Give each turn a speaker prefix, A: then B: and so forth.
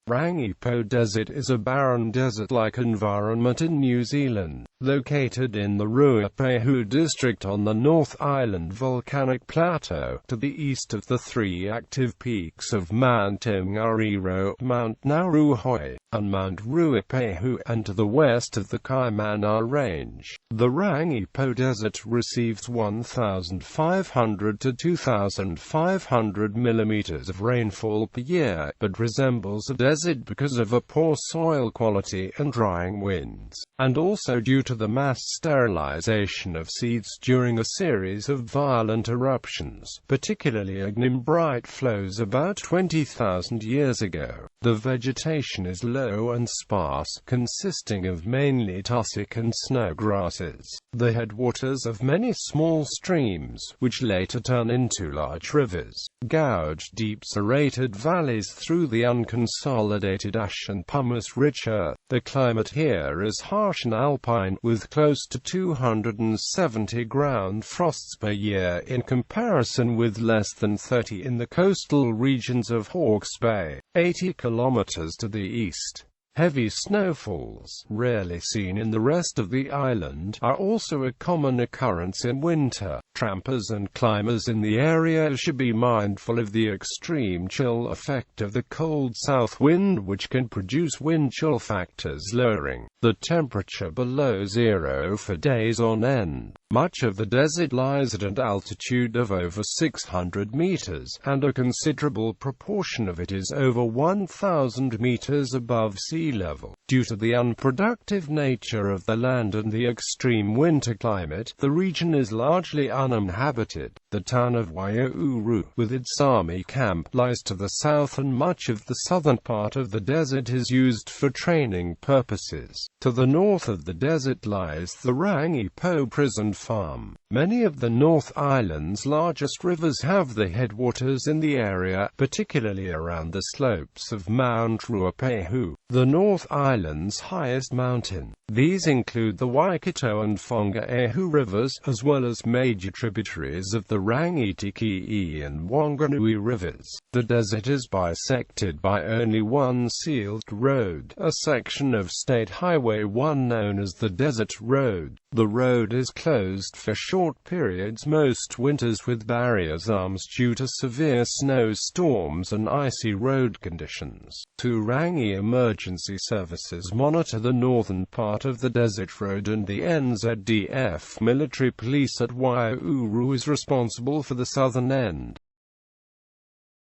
A: Rangipo Desert is a barren desert-like environment in New Zealand, located in the Ruapehu District on the North Island Volcanic Plateau, to the east of the three active peaks of Mount Tongariro, Mount Ngauruhoe, and Mount Ruapehu, and to the west of the Kaimanawa Range. The Rangipo Desert receives 1,500 to 2,500 millimeters of rainfall per year, but resembles a desert because of a poor soil quality and drying winds, and also due to the mass sterilization of seeds during a series of violent eruptions, particularly ignimbrite flows about 20,000 years ago. The vegetation is low and sparse, consisting of mainly tussock and snow grasses, the headwaters of many small streams, which later turn into large rivers, gouge deep serrated valleys through the unconsolidated ash and pumice-rich earth. The climate here is harsh and alpine, with close to 270 ground frosts per year in comparison with less than 30 in the coastal regions of Hawke's Bay, 80 kilometers to the east. Heavy snowfalls, rarely seen in the rest of the island, are also a common occurrence in winter. Trampers and climbers in the area should be mindful of the extreme chill effect of the cold south wind, which can produce wind chill factors lowering the temperature below zero for days on end. Much of the desert lies at an altitude of over 600 meters, and a considerable proportion of it is over 1,000 meters above sea level. Due to the unproductive nature of the land and the extreme winter climate, the region is largely uninhabited. The town of Ngauruhoe, with its army camp, lies to the south, and much of the southern part of the desert is used for training purposes. To the north of the desert lies the Rangipo prison farm. Many of the North Island's largest rivers have their headwaters in the area, particularly around the slopes of Mount Ruapehu, the North Island's highest mountain. These include the Waikato and Ngauruhoe rivers, as well as major tributaries of the Rangitiki'i and Wanganui rivers. The desert is bisected by only one sealed road, a section of State Highway 1 known as the Desert Road. The road is closed for short periods most winters with barriers arms due to severe snowstorms and icy road conditions. Two Rangi emergency services monitor the northern part of the desert road, and the NZDF military police at Ngauruhoe is responsible for the southern end.